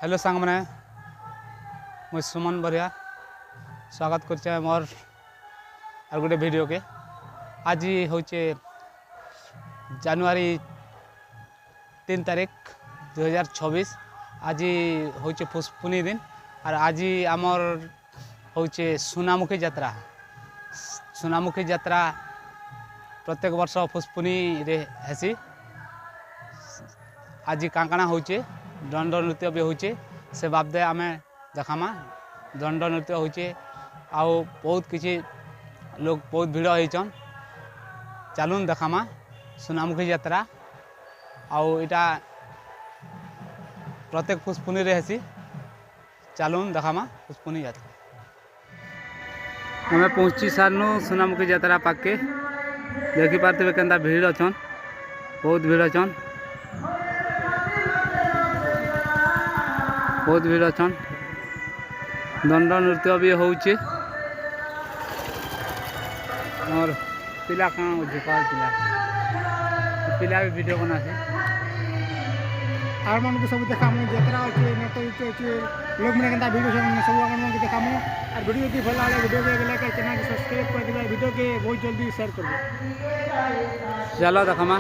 Hello सांग मैंने मुझे सुमन बरिया स्वागत कर मोर और गोटे वीडियो के आज हूँ जनवरी 3 तारीख 2026 आज हूँ पुष्पुनी दिन और आज आमर हूँ सुनामुखी यात्रा प्रत्येक वर्ष पुष्पुनी रे हेसी आज कांकाणा हूँ दंड नृत्य भी होचे से बाबदे आम देखामा दंड नृत्य होचे आउ बहुत किसी लोग बहुत भीड़ होचन चलून देखामा सुनामुखी यात्रा आउ इटा प्रत्येक पुष्पुनी रे हेसी चलून देखामा पुष्पुनी यात्रा हमें पहुँची सारनु सुनामुखी यात्रा पाके देखी पार्थे केन्ता भीड़ अच्छन बहुत भीड़ अच्छन बहुत भीड़ अच्छन दंड नृत्य भी होचे और पिला कहाँ झुका पिला भी वीडियो बना आर मन को सब देखा यात्रा अच्छे नृत्य अच्छे लोग मैंने केंता वीडियो सब अपन को देखा और वीडियो की भल लगे वीडियो के लाइक चैनल को सब्सक्राइब कर दिबा वीडियो के बहुत जल्दी शेयर कर दो चलो देखामा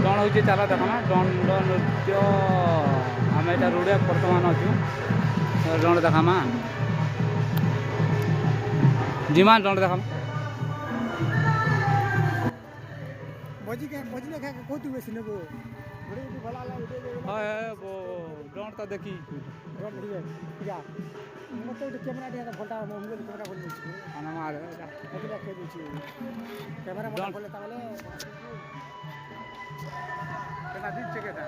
कौन हो चलो देखामा दंड नृत्य आम यहाँ रोडे बर्तमान अच्छु दंड देखामा जिमा दंड देखामा बजी लेखा कोती बेसी नेबो वीडियो की भल लगे वीडियो हाय वो दंड तो देखी दंड ठीक है मत कैमरा दिया भलटा मोबाइल कैमरा खोल दे खाना मार कैमरा के दे कैमरा मोटा खोले ताले केना दिन चेक था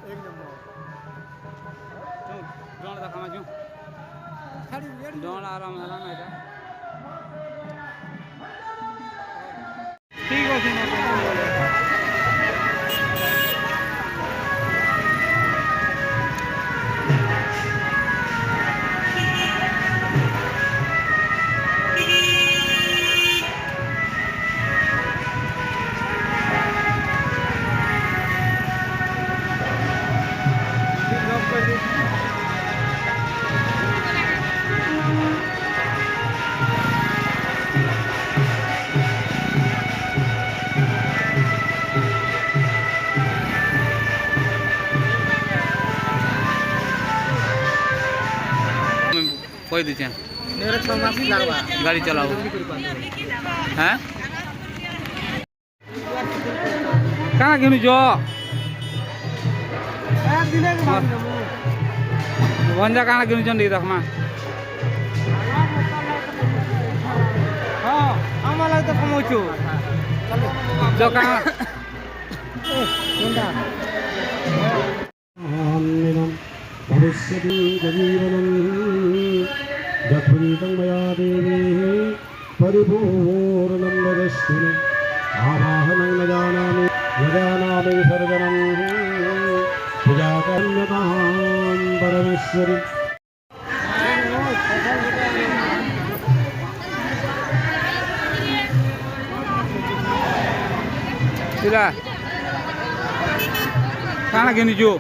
एक नंबर दंड देखामा जो दंड आराम है ना इटा ठीक है कोई दीजिए मेरे 6 मास लागबा गाड़ी चलाओ हैं कहाँ घेनु जो भंजा कहाँ घेनु चंडी देखमा हाँ आमाला तो कमोचो जो कहाँ भविष्यति जीवनं यत्पुरीतं मया देवी परिपूर्णं वदस्मि आवाहनं न जानामि विसर्जनं पूजाकर्म्यतां परमेश्वरी सिला कहाँ घेनु जो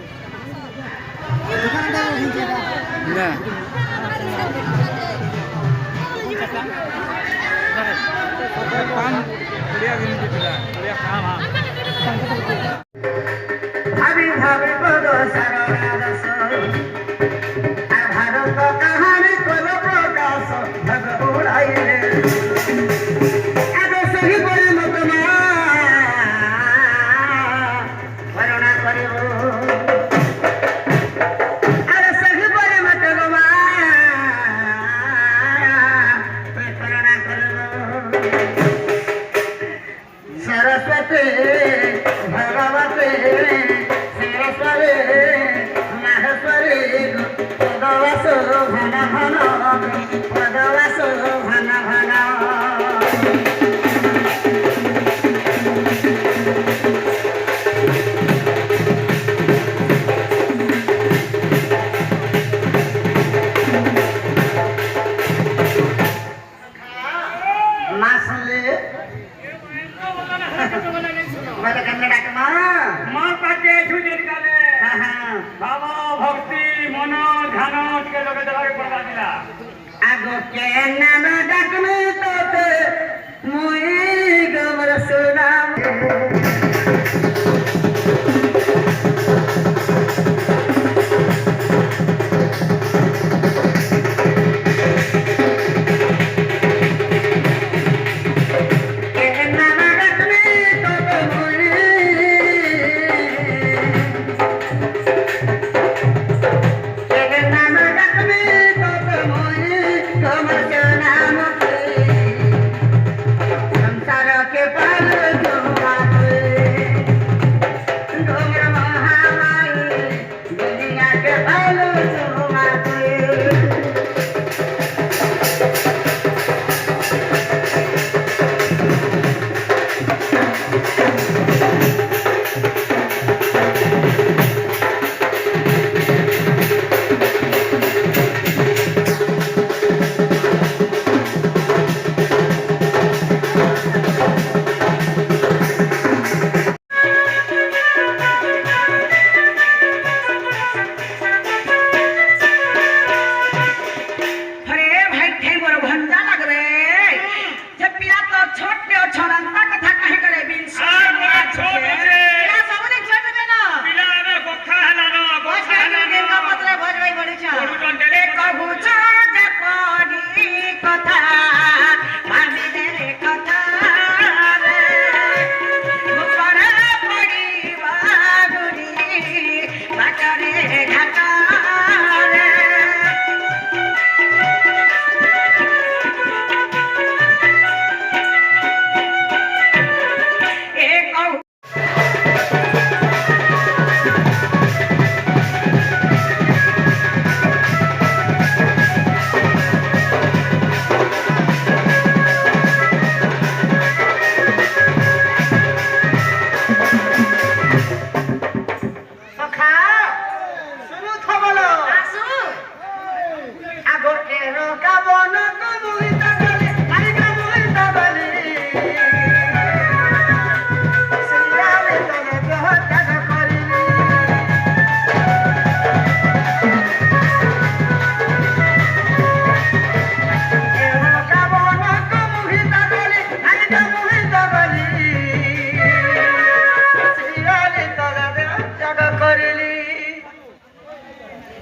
नहीं पान बढ़िया गिन पिला बढ़िया खाना भाभी भाभी बड़ो सरस भारत कहानी कोलो प्रकाश भग उड़ाइले आदो सही बड़ी मतमा करुणा करिवो भगवते सरस्वती महेश्वरी पदवासो घन घन पदवासो घन घन मासले मैं तो कन्नड़ आगो के नाम डाकमे तोते मुई गमर सुनाम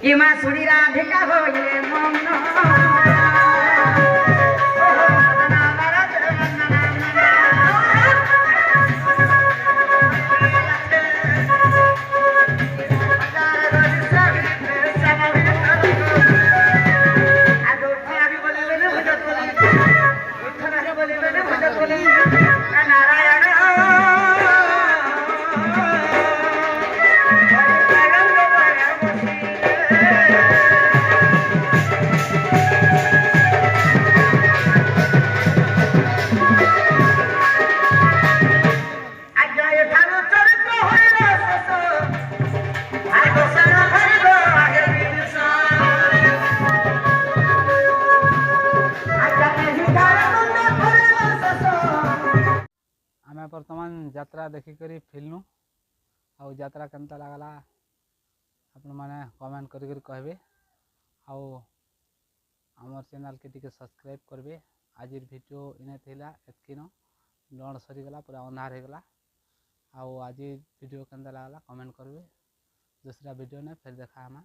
इमा सुनी राधिका हो ये मन आमे वर्तमान यात्रा देखिकरी फिल्नु आउ यात्रा केनता लागला आपण माने कमेंट करी कहबे आउ आमर चैनल के टिके सब्सक्राइब करबे। आज वीडियो इने थिला एतकिनो लौंड सरी गला पूरा अंधार हो गला आउ आज वीडियो केनता लागला कमेंट करबे। दूसरा वीडियो ने फिर देखा हमा।